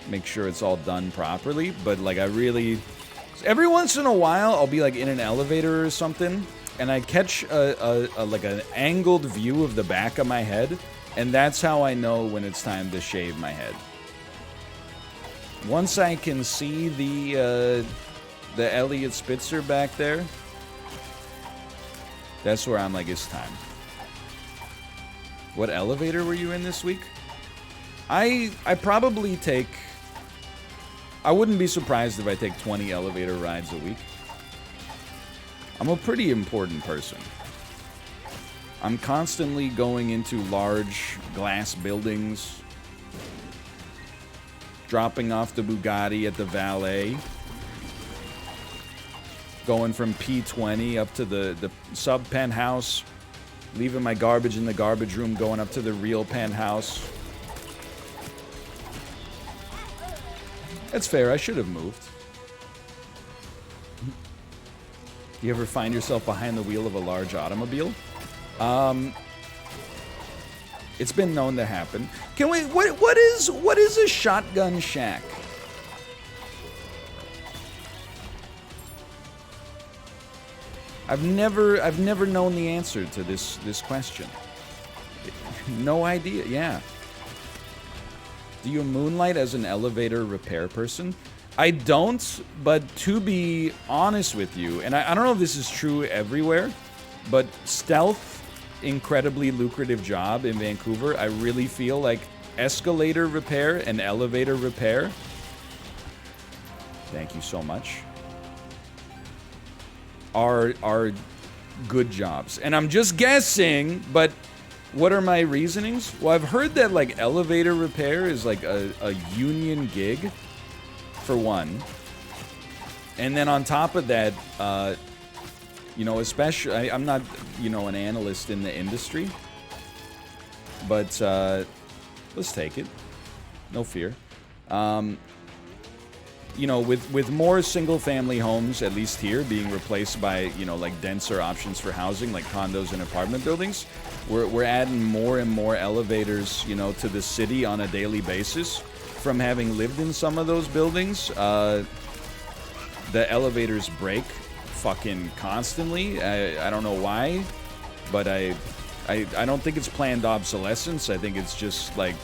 Make sure it's all done properly. But, like, I really... Every once in a while, I'll be, like, in an elevator or something, and I catch like an angled view of the back of my head, and that's how I know when it's time to shave my head. Once I can see the Elliot Spitzer back there, that's where I'm like, it's time. What elevator were you in this week? I probably take... I wouldn't be surprised if I take 20 elevator rides a week. I'm a pretty important person. I'm constantly going into large glass buildings, dropping off the Bugatti at the valet, going from P20 up to the sub-penthouse, leaving my garbage in the garbage room, going up to the real penthouse. That's fair, I should have moved. You ever find yourself behind the wheel of a large automobile? It's been known to happen. Can we, what is a shotgun shack? I've never known the answer to this question. No idea, yeah. Do you moonlight as an elevator repair person? I don't, but to be honest with you, and I don't know if this is true everywhere, but stealth, incredibly lucrative job in Vancouver. I really feel like escalator repair and elevator repair. Thank you so much. Are good jobs. And I'm just guessing, but what are my reasonings? Well, I've heard that like elevator repair is like a union gig, for one. And then on top of that, you know, especially, I'm not, you know, an analyst in the industry, but let's take it. No fear. You know, with more single-family homes, at least here, being replaced by, you know, like denser options for housing, like condos and apartment buildings, we're adding more and more elevators, you know, to the city on a daily basis. From having lived in some of those buildings, the elevators break fucking constantly. I don't know why, but I don't think it's planned obsolescence. I think it's just like,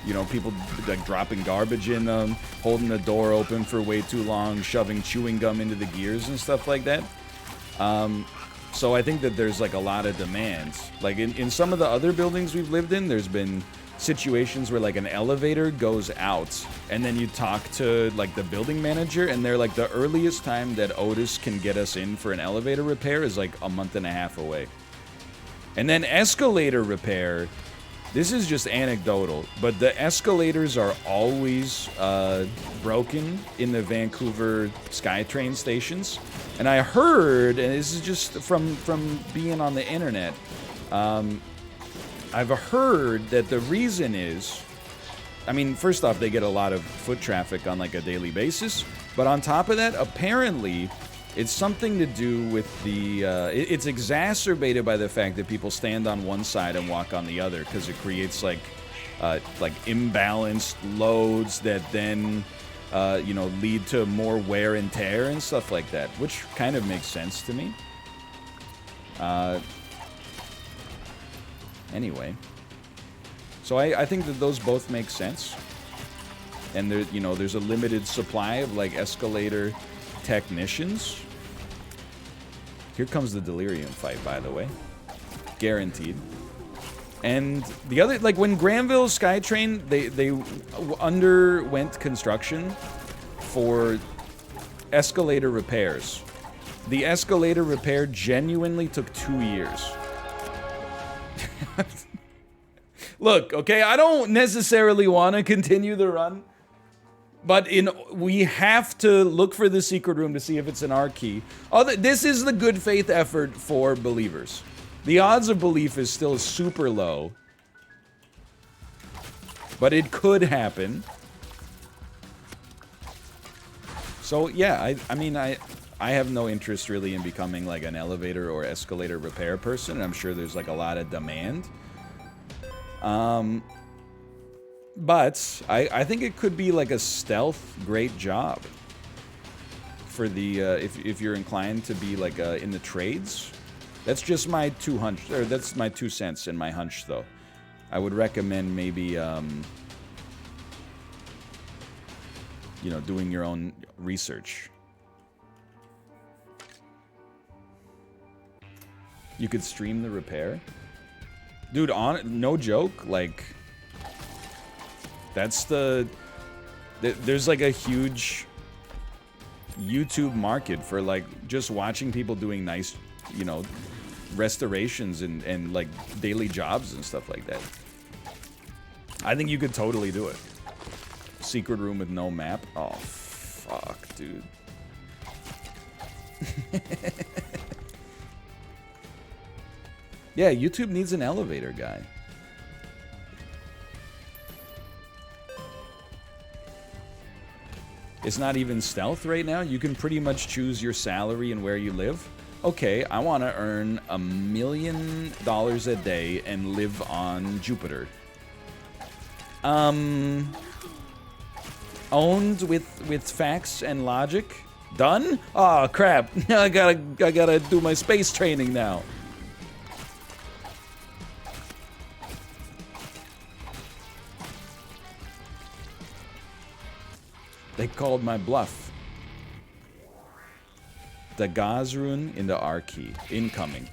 you know, people like dropping garbage in them, holding the door open for way too long, shoving chewing gum into the gears and stuff like that. So I think that there's like a lot of demand. Like in some of the other buildings we've lived in, there's been situations where like an elevator goes out and then you talk to like the building manager and they're like, the earliest time that Otis can get us in for an elevator repair is like a month and a half away. And then escalator repair, this is just anecdotal, but the escalators are always broken in the Vancouver SkyTrain stations. And I heard, and this is just from being on the internet, I've heard that the reason is, I mean, first off, they get a lot of foot traffic on like a daily basis, but on top of that, apparently, it's something to do with the, it's exacerbated by the fact that people stand on one side and walk on the other, because it creates like imbalanced loads that then, you know, lead to more wear and tear and stuff like that, which kind of makes sense to me. Anyway, so I think that those both make sense, and there, you know, there's a limited supply of like escalator technicians. Here comes the delirium fight, by the way, guaranteed. And the other, like when Granville SkyTrain, they underwent construction for escalator repairs. The escalator repair genuinely took 2 years. Look, okay, I don't necessarily want to continue the run, but we have to look for the secret room to see if it's an R key. This is the good faith effort for believers. The odds of belief is still super low, but it could happen. So yeah, I mean, I have no interest really in becoming like an elevator or escalator repair person, and I'm sure there's like a lot of demand. But I think it could be like a stealth great job for the if you're inclined to be like in the trades. That's just my 200, or that's my 2 cents and my hunch, though. I would recommend maybe, you know, doing your own research. You could stream the repair? Dude, no joke, like, that's there's like a huge YouTube market for like just watching people doing nice, you know, restorations and like daily jobs and stuff like that. I think you could totally do it. Secret room with no map? Oh, fuck, dude. Yeah, YouTube needs an elevator guy. It's not even stealth right now. You can pretty much choose your salary and where you live. Okay, I want to earn $1 million a day and live on Jupiter. Owned with facts and logic. Done? Oh crap! I gotta do my space training now. They called my bluff. The Gazrun in the R key. Incoming.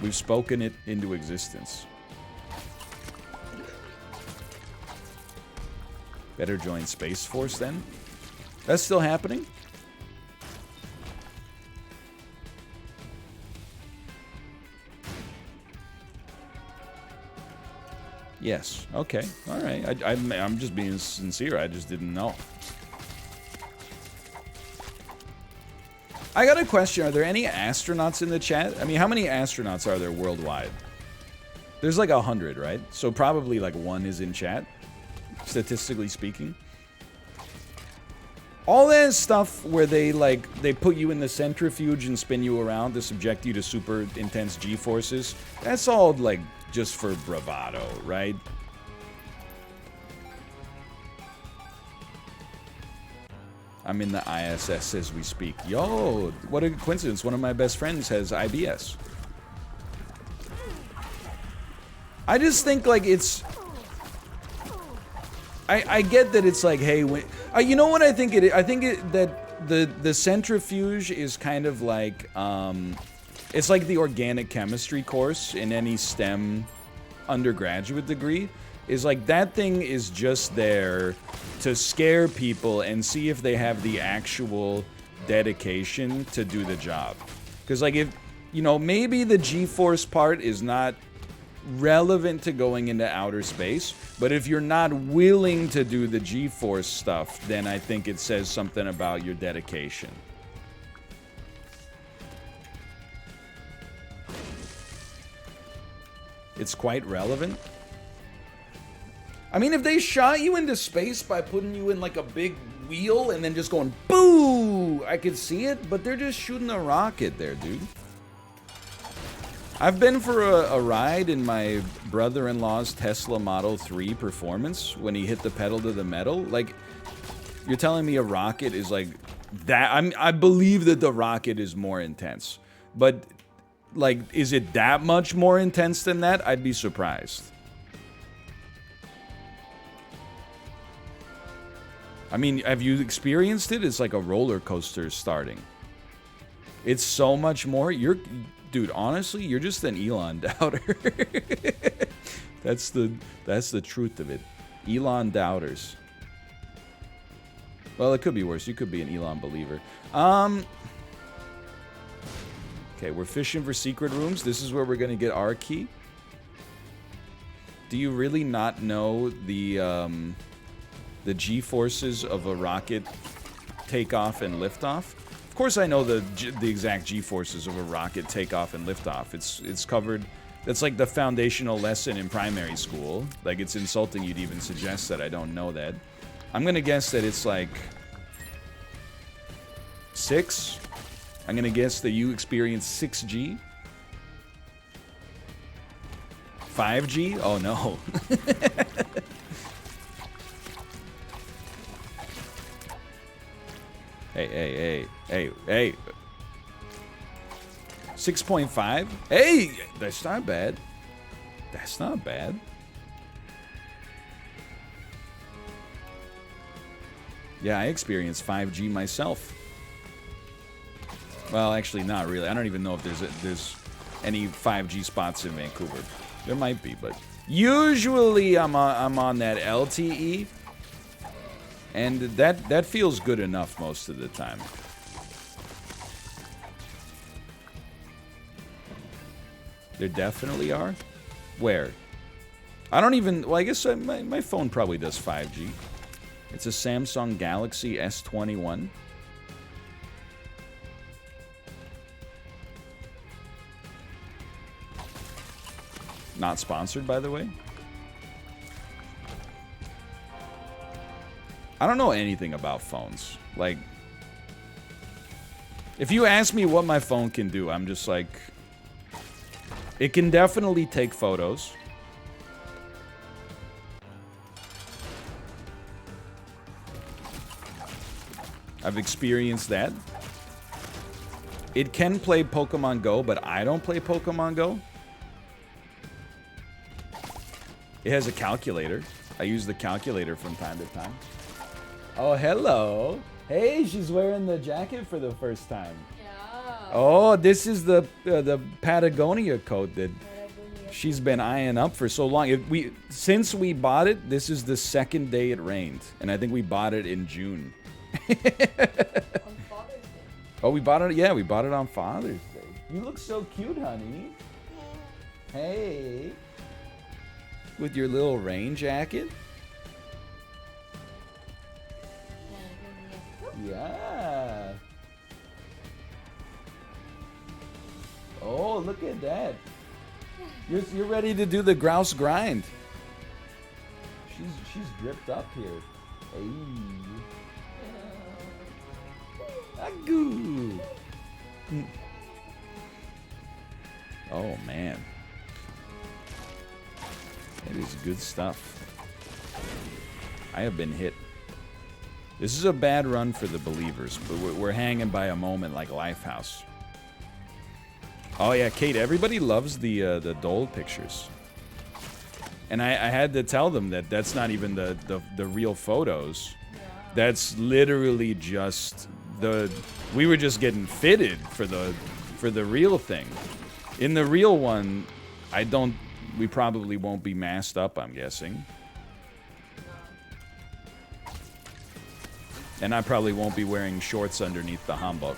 We've spoken it into existence. Better join Space Force then? That's still happening? Yes. Okay. All right. I'm just being sincere. I just didn't know. I got a question. Are there any astronauts in the chat? I mean, how many astronauts are there worldwide? There's like 100, right? So probably like 1 is in chat, statistically speaking. All that stuff where they put you in the centrifuge and spin you around to subject you to super intense G-forces, that's all like just for bravado, right? I'm in the ISS as we speak. Yo, what a coincidence. One of my best friends has IBS. I just think, like, it's... I get that it's like, hey, when, you know what I think it is? I think that the centrifuge is kind of like, it's like the organic chemistry course in any STEM undergraduate degree. Is like, that thing is just there to scare people and see if they have the actual dedication to do the job. Because, like, if, you know, maybe the G-force part is not relevant to going into outer space, but if you're not willing to do the G-force stuff, then I think it says something about your dedication. It's quite relevant. I mean, if they shot you into space by putting you in like a big wheel and then just going boo, I could see it, but they're just shooting a rocket there, dude. I've been for a ride in my brother-in-law's Tesla Model 3 Performance when he hit the pedal to the metal. Like, you're telling me a rocket is like that? I believe that the rocket is more intense, but like, is it that much more intense than that? I'd be surprised. I mean, have you experienced it? It's like a roller coaster starting. It's so much more. Dude, honestly, you're just an Elon doubter. That's the truth of it. Elon doubters. Well, it could be worse. You could be an Elon believer. Okay, we're fishing for secret rooms. This is where we're gonna get our key. Do you really not know the G-forces of a rocket takeoff and liftoff? Of course I know the exact G-forces of a rocket takeoff and liftoff. It's covered. That's like the foundational lesson in primary school. Like, it's insulting you'd even suggest that I don't know that. I'm gonna guess that it's like 6. I'm gonna guess that you experience 6G. 5G? Oh no. Hey. 6.5? Hey, that's not bad. That's not bad. Yeah, I experienced 5G myself. Well, actually, not really. I don't even know if there's any 5G spots in Vancouver. There might be, but usually I'm on that LTE, and that feels good enough most of the time. There definitely are. Where? I don't even. Well, I guess my phone probably does 5G. It's a Samsung Galaxy S21. Not sponsored, by the way. I don't know anything about phones. Like, if you ask me what my phone can do, I'm just like, it can definitely take photos. I've experienced that. It can play Pokemon Go, but I don't play Pokemon Go. It has a calculator. I use the calculator from time to time. Oh, hello. Hey, she's wearing the jacket for the first time. Yeah. Oh, this is the Patagonia coat that she's been eyeing up for so long. Since we bought it, this is the second day it rained, and I think we bought it in June. On Father's Day. Oh, we bought it. Yeah, we bought it on Father's Day. You look so cute, honey. Hey. With your little rain jacket? Yeah. Oh, look at that. You're ready to do the grouse grind. She's dripped up here. Hey. Agoo. Oh man. It is good stuff. I have been hit. This is a bad run for the believers, but we're hanging by a moment like Lifehouse. Oh yeah, Kate, everybody loves the Dole pictures. And I had to tell them that that's not even the real photos. That's literally just we were just getting fitted for the real thing. In the real one, we probably won't be masked up, I'm guessing. And I probably won't be wearing shorts underneath the hanbok.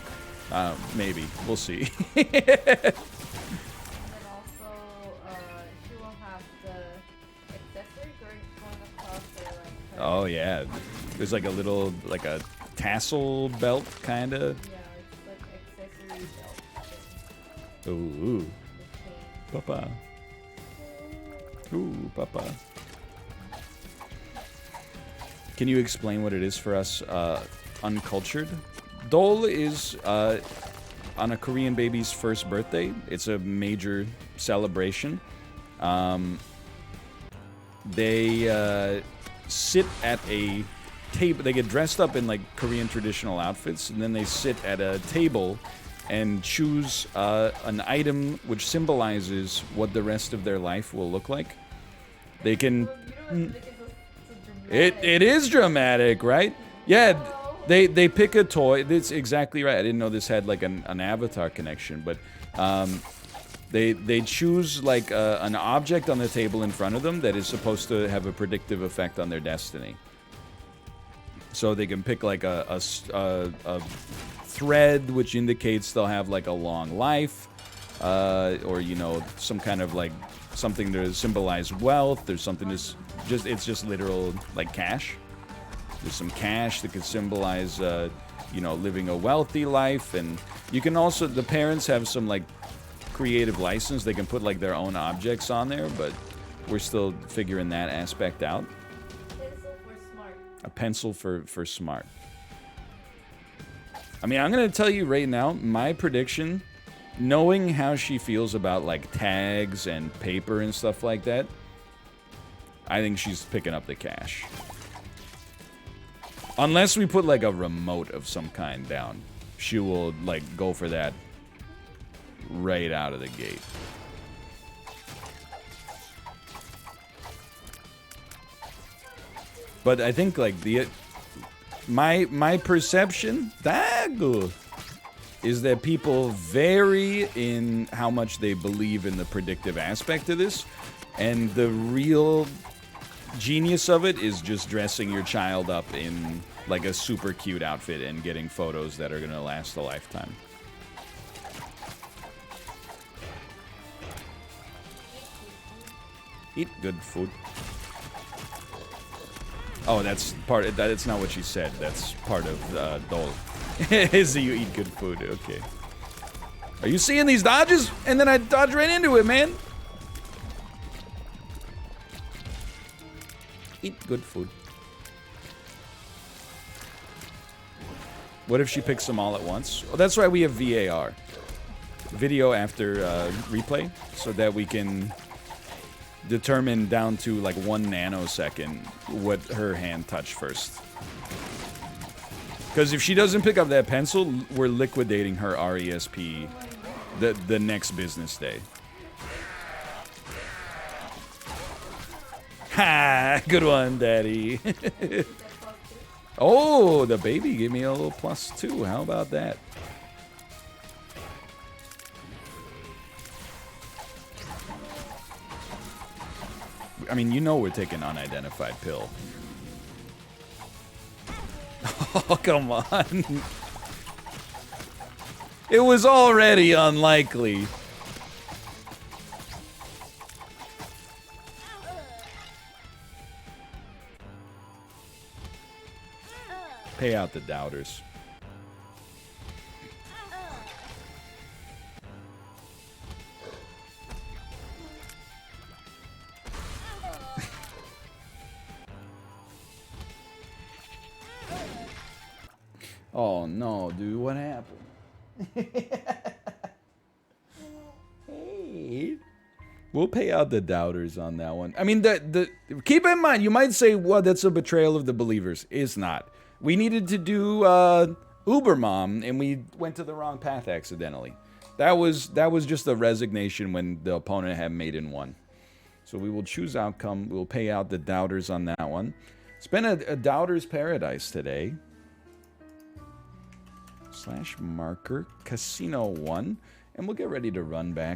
Maybe. We'll see. And also, she will have the accessory going across her, Oh, yeah. There's like a little, like a tassel belt, kinda. Yeah, it's like accessory belt. Ooh. Papa. Ooh, Papa. Can you explain what it is for us uncultured? Dole is on a Korean baby's first birthday. It's a major celebration. They sit at a table. They get dressed up in like Korean traditional outfits, and then they sit at a table and choose an item which symbolizes what the rest of their life will look like. They can... It is dramatic, right? Yeah, they pick a toy. That's exactly right. I didn't know this had like an Avatar connection, but they choose like an object on the table in front of them that is supposed to have a predictive effect on their destiny. So they can pick like a thread which indicates they'll have like a long life, or you know, some kind of like something to symbolize wealth. There's something that's it's just literal like cash. There's some cash that could symbolize you know, living a wealthy life. And you can also, the parents have some like creative license. They can put like their own objects on there, but we're still figuring that aspect out. Pencil for smart. A pencil for smart. I mean, I'm gonna tell you right now, my prediction, knowing how she feels about like tags and paper and stuff like that, I think she's picking up the cash. Unless we put like a remote of some kind down, she will like go for that. right out of the gate. But I think like my perception is that people vary in how much they believe in the predictive aspect of this, and the real genius of it is just dressing your child up in like a super cute outfit and getting photos that are gonna last a lifetime. Eat good food. Oh, that's part. That's not what she said. That's part of Dole. Is you eat good food? Okay. Are you seeing these dodges? And then I dodge right into it, man. Eat good food. What if she picks them all at once? Well, that's why we have VAR. Video after replay, so that we can determine down to like 1 nanosecond what her hand touched first. Because if she doesn't pick up that pencil, we're liquidating her RESP the next business day. Ha! Good one, Daddy. Oh, the baby gave me a little +2. How about that? I mean, you know we're taking unidentified pill. Oh, come on. It was already unlikely. Pay out the doubters. Oh no, dude, what happened? Hey. We'll pay out the doubters on that one. I mean, keep in mind, you might say, well, that's a betrayal of the believers. It's not. We needed to do Uber Mom, and we went to the wrong path accidentally. That was just a resignation when the opponent had mate in one. So we will choose outcome. We'll pay out the doubters on that one. It's been a doubter's paradise today. /marker casino 1, and we'll get ready to run back